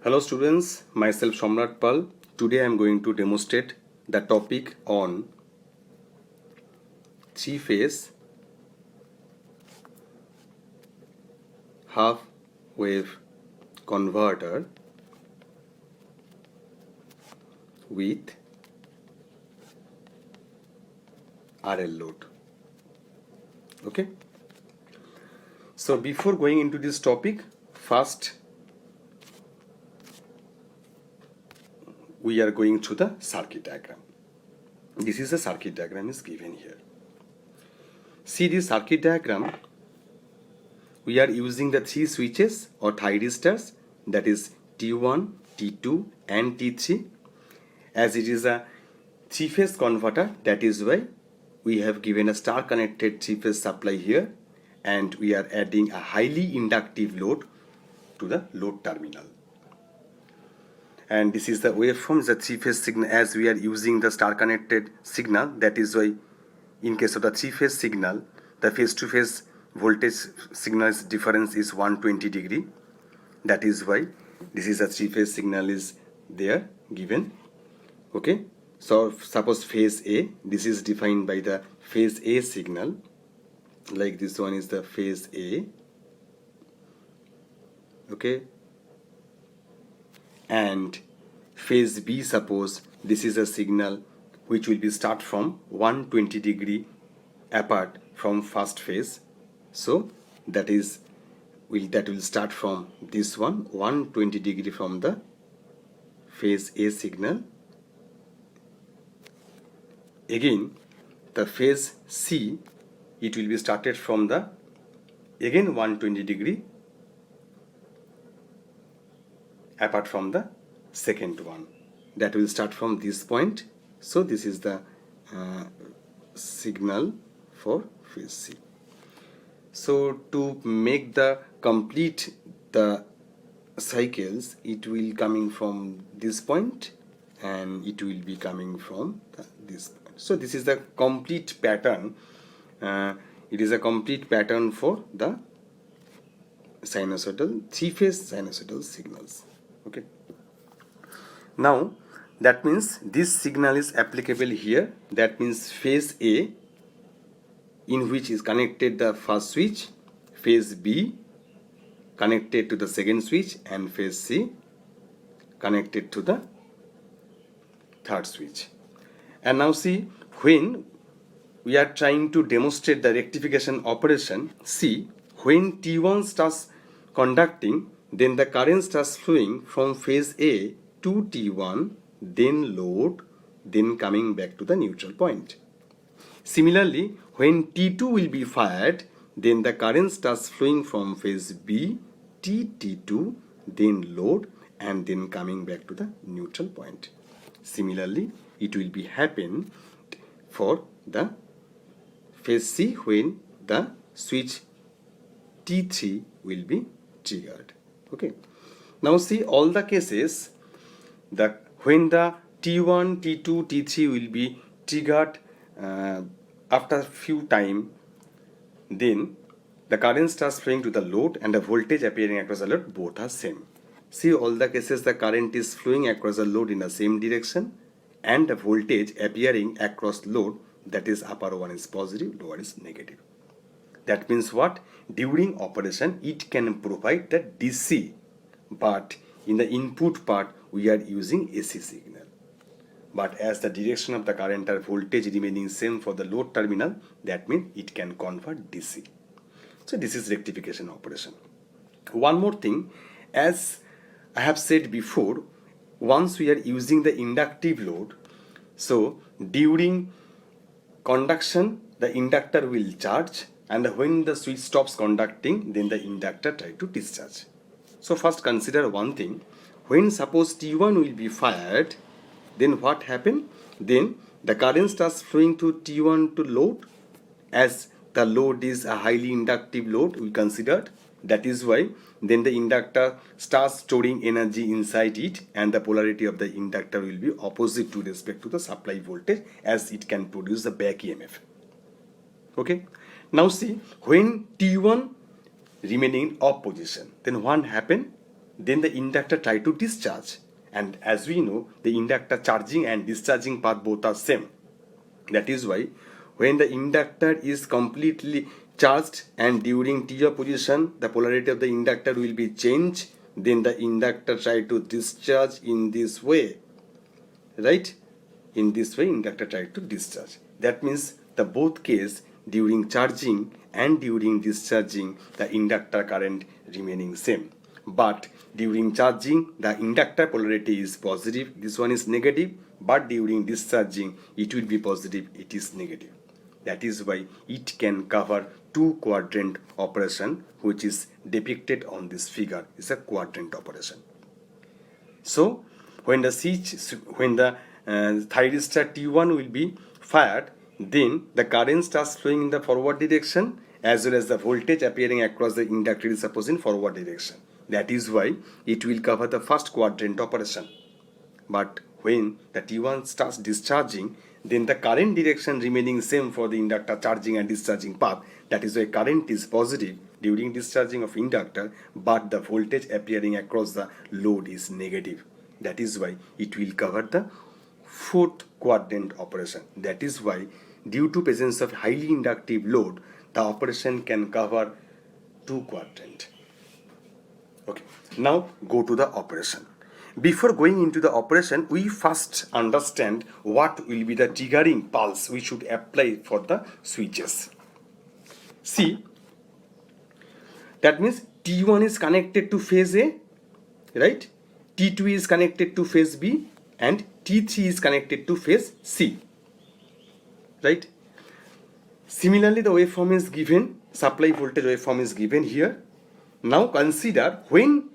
Hello students, myself Somrat Pal. Today I am going to demonstrate the topic on three-phase half wave converter with RL load. Okay. So before going into this topic, first we are going through the circuit diagram. This is the circuit diagram is given here. See this circuit diagram, we are using the three switches or thyristors, that is T1, T2 and T3. As it is a three-phase converter, that is why we have given a star connected three-phase supply here, and we are adding a highly inductive load to the load terminal. And this is the waveform, the three-phase signal. As we are using the star connected signal, that is why in case of the three-phase signal, the phase-to-phase voltage signal difference is 120 degree. That is why this is a three-phase signal is there given. Okay, so suppose phase A, this is defined by the phase A signal, like this one is the phase A. Okay, and phase B, suppose this is a signal which will be start from 120 degree apart from first phase. So that will start from this one 120 degree from the phase A signal. Again the phase C, it will be started from the again 120 degree apart from the second one, that will start from this point. So this is the signal for phase C. So to make the complete the cycles, it will coming from this point and it will be coming from this point. So this is the complete pattern. It is a complete pattern for the sinusoidal three-phase sinusoidal signals. Okay. Now that means this signal is applicable here. That means phase A, in which is connected the first switch, phase B connected to the second switch, and phase C connected to the third switch. And now see, when we are trying to demonstrate the rectification operation, see, when T1 starts conducting, then the current starts flowing from phase A to T1, then load, then coming back to the neutral point. Similarly, when T2 will be fired, then the current starts flowing from phase B, T2, then load, and then coming back to the neutral point. Similarly, it will be happen for the phase C when the switch T3 will be triggered. Okay. Now see all the cases that when the T1, T2, T3 will be triggered after few time, then the current starts flowing to the load and the voltage appearing across the load both are same. See all the cases the current is flowing across the load in the same direction and the voltage appearing across load, that is upper one is positive, lower is negative. That means what? During operation it can provide the DC, but in the input part we are using AC signal. But as the direction of the current or voltage remaining same for the load terminal, that means it can convert DC. So this is rectification operation. One more thing, as I have said before, once we are using the inductive load, so during conduction the inductor will charge, and when the switch stops conducting, then the inductor try to discharge. So first consider one thing, when suppose T1 will be fired, then what happen? Then the current starts flowing to T1 to load. As the load is a highly inductive load we considered, that is why then the inductor starts storing energy inside it, and the polarity of the inductor will be opposite to respect to the supply voltage, as it can produce the back EMF. Okay. Now see, when T1 remaining in off position, then what happen? then the inductor try to discharge. And as we know, the inductor charging and discharging path both are same. That is why when the inductor is completely charged and during T opposition, the polarity of the inductor will be changed, then the inductor try to discharge in this way, right? In this way, inductor try to discharge. That means the both case during charging and during discharging, the inductor current remaining same. But during charging, the inductor polarity is positive, this one is negative, but during discharging, it will be positive, it is negative. That is why it can cover two quadrant operation, which is depicted on this figure, is a quadrant operation. So when the thyristor T1 will be fired, then the current starts flowing in the forward direction, as well as the voltage appearing across the inductor is supposed in forward direction. That is why it will cover the first quadrant operation. But when the T1 starts discharging, then the current direction remaining same for the inductor charging and discharging path. That is why current is positive during discharging of inductor, but the voltage appearing across the load is negative. That is why it will cover the fourth quadrant operation. That is why due to presence of highly inductive load, the operation can cover two quadrant. Okay, now go to the operation. Before going into the operation, we first understand what will be the triggering pulse we should apply for the switches. See, that means T1 is connected to phase A, right? T2 is connected to phase B, and T3 is connected to phase C, right? Similarly, the waveform is given, supply voltage waveform is given here. Now consider when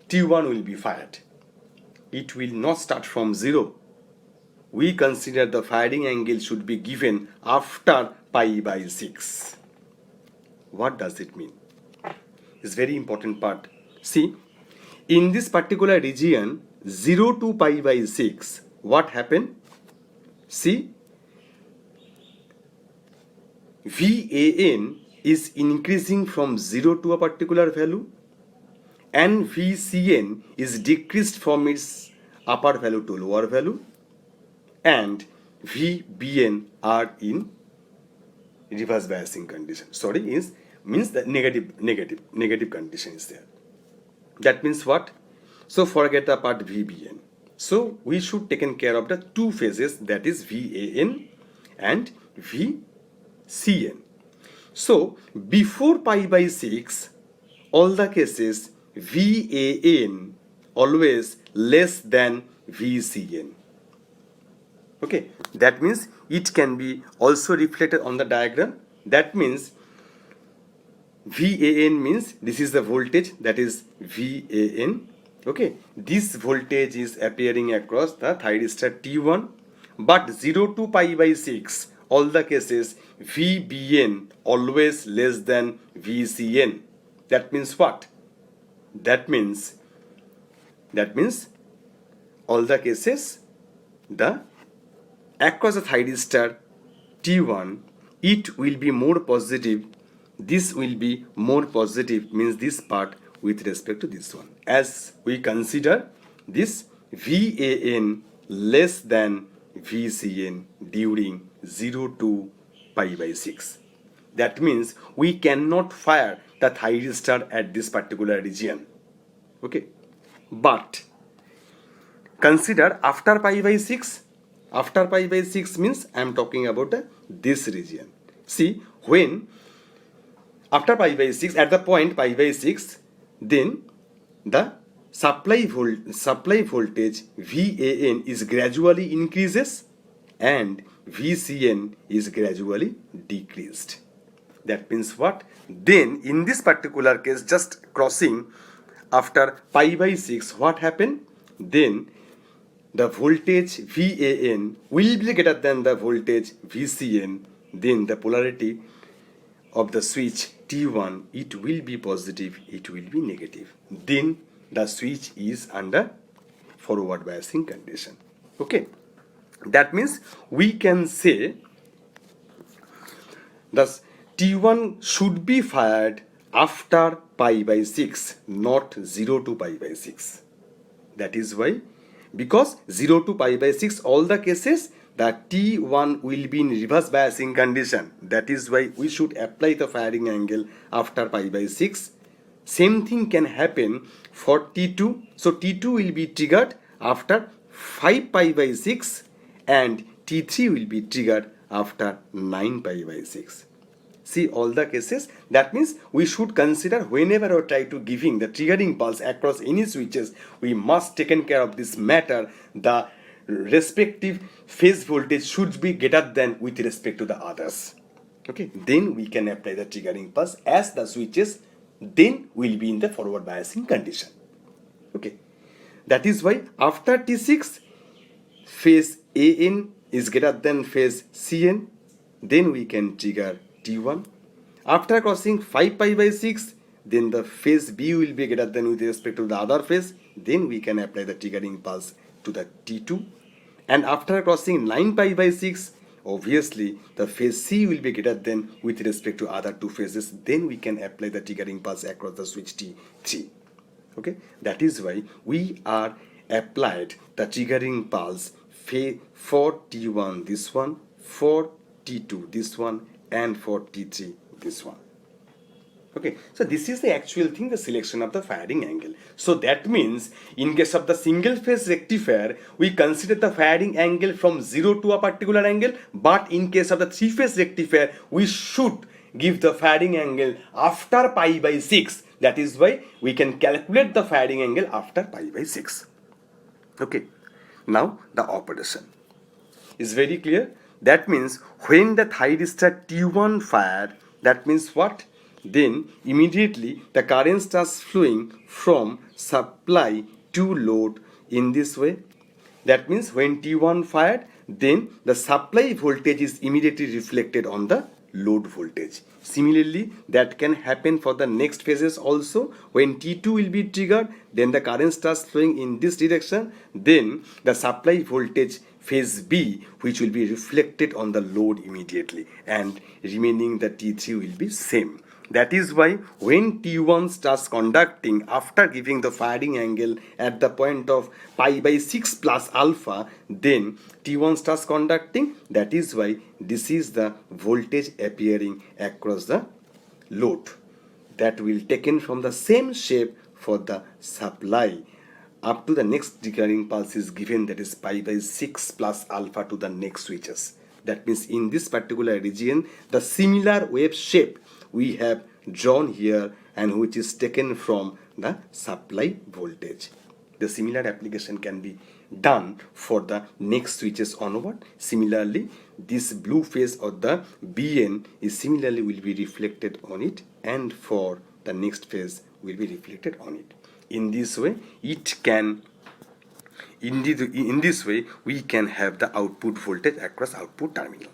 T1 will be fired. It will not start from 0. We consider the firing angle should be given after pi by 6. What does it mean? It's very important part. See, in this particular region, 0 to pi by 6, what happened? See, VAN is increasing from 0 to a particular value, and VCN is decreased from its upper value to lower value, and VBN are in reverse biasing condition. Means the negative condition is there. That means what? So forget the part VBN. So we should taken care of the two phases, that is VAN and VCN. So before pi by 6, all the cases VAN always less than VCN. Okay, that means it can be also reflected on the diagram. That means VAN means this is the voltage, that is VAN. Okay, this voltage is appearing across the thyristor T1, but 0 to pi by 6, all the cases VBN always less than VCN. That means what? That means all the cases the across the thyristor T1, it will be more positive. This will be more positive, means this part with respect to this one, as we consider this VAN less than VCN during 0 to pi by 6. That means we cannot fire the thyristor at this particular region. Okay, but consider after pi by 6. After pi by 6 means I am talking about this region. See, when after pi by 6, at the point pi by 6, then the supply voltage VAN is gradually increases and VCN is gradually decreased. That means what? Then in this particular case, just crossing after pi by 6, what happened? Then the voltage VAN will be greater than the voltage VCN. Then the polarity of the switch T1, it will be positive, it will be negative. Then the switch is under forward biasing condition. Okay, that means we can say thus T1 should be fired after pi by 6, not 0 to pi by 6. That is why, because 0 to pi by 6, all the cases, the T1 will be in reverse biasing condition. That is why we should apply the firing angle after pi by 6. Same thing can happen for T2. So T2 will be triggered after 5 pi by 6 and T3 will be triggered after 9 pi by 6. See all the cases. That means we should consider whenever we try to giving the triggering pulse across any switches, we must taken care of this matter. The respective phase voltage should be greater than with respect to the others. Okay, then we can apply the triggering pulse as the switches then will be in the forward biasing condition. Okay, that is why after T6 phase AN is greater than phase CN, then we can trigger T1. After crossing 5 pi by 6, then the phase B will be greater than with respect to the other phase, then we can apply the triggering pulse to the T2. And after crossing 9 pi by 6, obviously the phase C will be greater than with respect to other two phases, then we can apply the triggering pulse across the switch T3. Okay, that is why we are applied the triggering pulse for T1 this one, for T2 this one, and for T3 this one. Okay, so this is the actual thing, the selection of the firing angle. So that means in case of the single phase rectifier, we consider the firing angle from 0 to a particular angle, but in case of the three phase rectifier, we should give the firing angle after pi by 6. That is why we can calculate the firing angle after pi by 6. Okay, now the operation is very clear. That means when the thyristor T1 fired, that means what? Then immediately the current starts flowing from supply to load in this way. That means when T1 fired, then the supply voltage is immediately reflected on the load voltage. Similarly, that can happen for the next phases also. When T2 will be triggered, then the current starts flowing in this direction. Then the supply voltage phase B, which will be reflected on the load immediately, and remaining the T3 will be same. That is why when T1 starts conducting after giving the firing angle at the point of pi by 6 plus alpha, then T1 starts conducting. That is why this is the voltage appearing across the load. That will taken from the same shape for the supply up to the next triggering pulse is given, that is pi by 6 plus alpha to the next switches. That means in this particular region, the similar wave shape we have drawn here and which is taken from the supply voltage. The similar application can be done for the next switches onward. Similarly, this blue phase of the BN is similarly will be reflected on it, and for the next phase will be reflected on it. In this way, it can in this way we can have the output voltage across output terminal.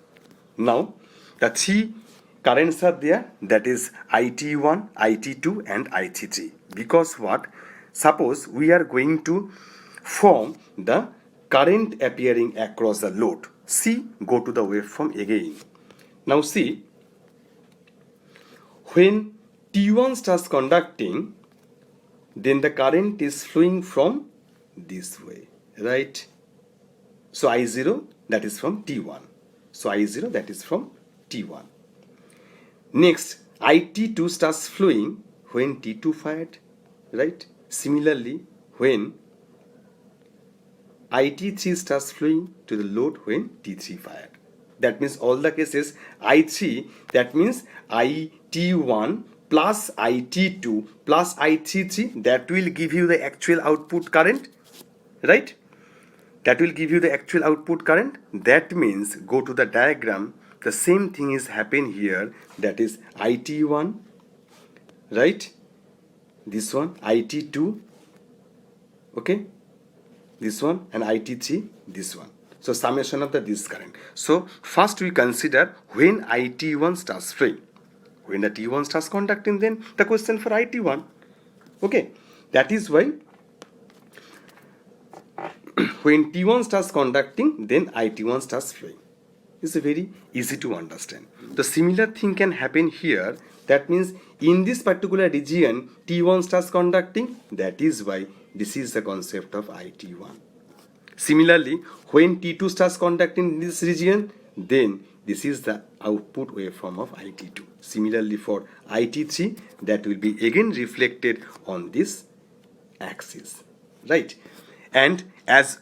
Now the three currents are there, that is IT1, IT2 and IT3. Because what? Suppose we are going to form the current appearing across the load. See, go to the waveform again. Now see, when T1 starts conducting, then the current is flowing from this way, right? So I0, that is from T1. So I0, that is from T1. Next, IT2 starts flowing when T2 fired, right? Similarly, when IT3 starts flowing to the load when T3 fired. That means all the cases I3, that means IT1 plus IT2 plus IT3, that will give you the actual output current, right? That will give you the actual output current. That means go to the diagram, the same thing is happen here, that is IT1, right? This one IT2, okay, this one, and IT3, this one. So summation of this current. So first we consider when IT1 starts flowing. When the T1 starts conducting, then the question for IT1. Okay, that is why when T1 starts conducting, then IT1 starts flowing. It's very easy to understand. The similar thing can happen here. That means in this particular region T1 starts conducting. That is why this is the concept of IT1. Similarly, when T2 starts conducting in this region, then this is the output waveform of IT2. Similarly, for IT3, that will be again reflected on this axis, right? And as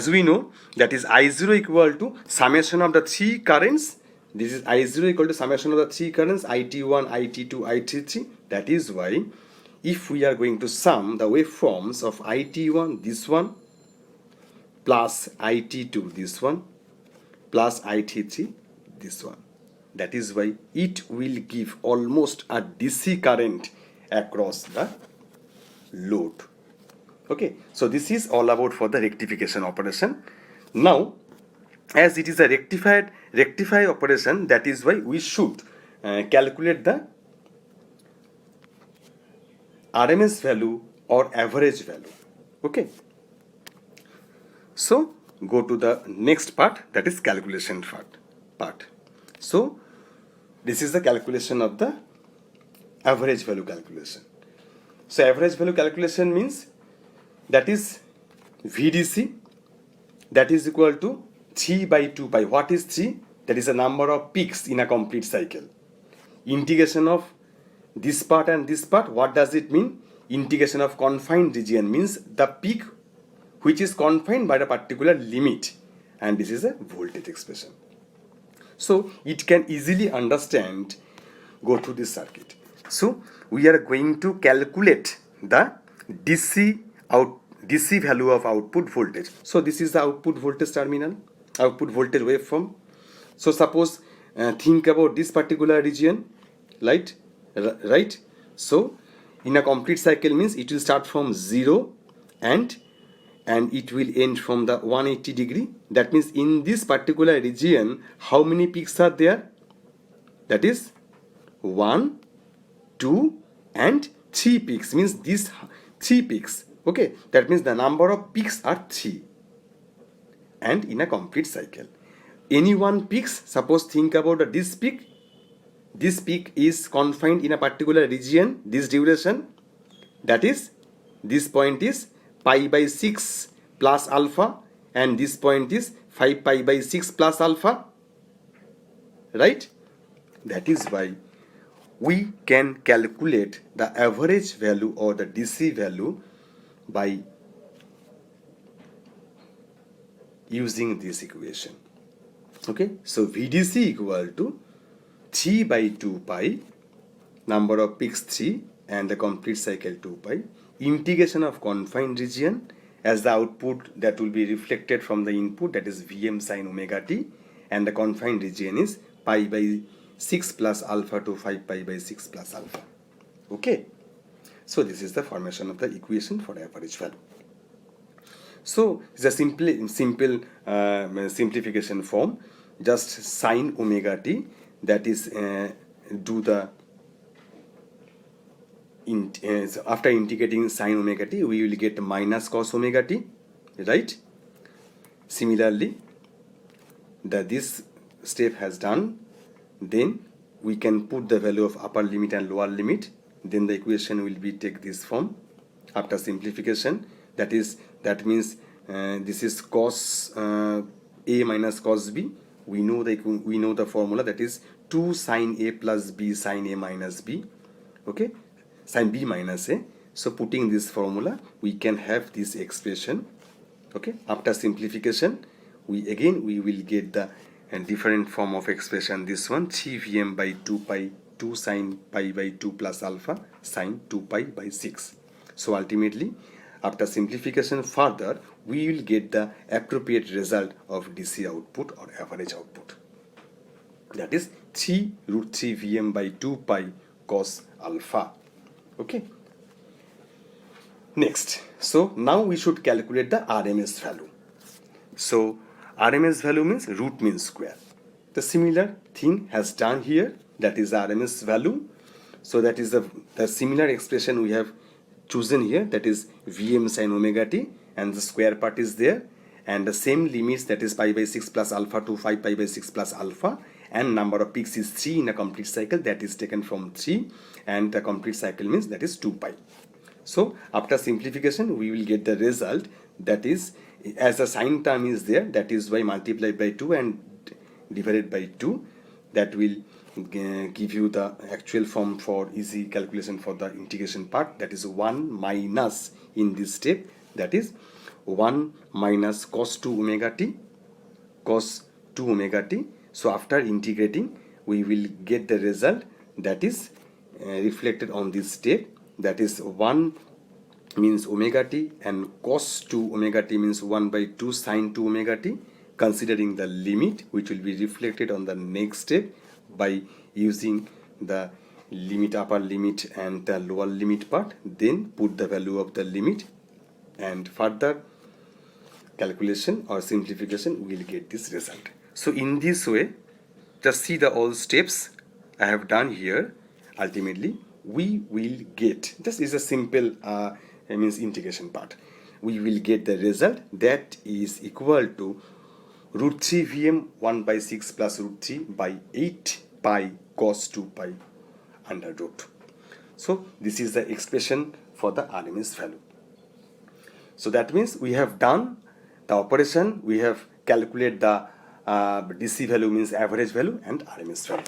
we know, that is I0 equal to summation of the three currents. This is I0 equal to summation of the three currents, IT1, IT2, IT3. That is why if we are going to sum the waveforms of IT1, this one, plus IT2, this one, plus IT3, this one, that is why it will give almost a DC current across the load. Okay, so this is all about for the rectification operation. Now, as it is a rectify operation, that is why we should calculate the RMS value or average value. Okay, so go to the next part, that is calculation part. So this is the calculation of the average value calculation. So average value calculation means that is VDC, that is equal to 3 by 2 pi. What is 3? That is the number of peaks in a complete cycle. Integration of this part and this part, what does it mean? Integration of confined region means the peak which is confined by a particular limit, and this is a voltage expression. So it can easily understand, go through this circuit. So we are going to calculate the DC value of output voltage. So this is the output voltage terminal, output voltage waveform. So suppose think about this particular region, right? So in a complete cycle means it will start from 0 and it will end from the 180 degree. That means in this particular region, how many peaks are there? That is 1, 2 and 3 peaks, means these 3 peaks. Okay, that means the number of peaks are 3. And in a complete cycle, any one peaks, suppose think about this peak is confined in a particular region, this duration, that is, this point is pi by 6 plus alpha, and this point is 5 pi by 6 plus alpha, right? That is why we can calculate the average value or the DC value by using this equation. Okay, so VDC equal to 3 by 2 pi, number of peaks 3 and the complete cycle 2 pi, integration of confined region as the output that will be reflected from the input, that is Vm sin omega t, and the confined region is pi by 6 plus alpha to 5 pi by 6 plus alpha. Okay, so this is the formation of the equation for average value. So it's a simple simplification form, just sin omega t, that is do the after integrating sin omega t, we will get minus cos omega t, right? Similarly, this step has done, then we can put the value of upper limit and lower limit, then the equation will be take this form after simplification. That means this is cos A minus cos B. We know the formula, that is 2 sin A plus B sin A minus B. Okay, sin B minus A. So putting this formula, we can have this expression. Okay, after simplification, we will get the different form of expression. This one 3 Vm by 2 pi 2 sin pi by 2 plus alpha sin 2 pi by 6. So ultimately, after simplification further, we will get the appropriate result of DC output or average output. That is 3 root 3 Vm by 2 pi cos alpha. Okay. Next, so now we should calculate the RMS value. So RMS value means root mean square. The similar thing has done here, that is the RMS value. So that is the similar expression we have chosen here, that is Vm sin omega t, and the square part is there, and the same limits, that is pi by 6 plus alpha to 5 pi by 6 plus alpha, and number of peaks is 3 in a complete cycle, that is taken from 3, and a complete cycle means that is 2 pi. So after simplification we will get the result, that is, as a sine term is there, that is why multiplied by 2 and divided by 2, that will give you the actual form for easy calculation for the integration part, that is 1 minus, in this step, that is 1 minus cos 2 omega t, cos 2 omega t. So after integrating we will get the result that is reflected on this step, that is 1 means omega t and cos 2 omega t means 1 by 2 sine 2 omega t, considering the limit which will be reflected on the next step by using the limit, upper limit and the lower limit part, then put the value of the limit, and further calculation or simplification will get this result. So in this way, just see the all steps I have done here. Ultimately we will get, this is a simple means integration part, we will get the result that is equal to root 3 Vm 1 by 6 plus root 3 by 8 pi cos 2 pi under root. So this is the expression for the RMS value. So that means we have done the operation, we have calculated the DC value means average value and RMS value.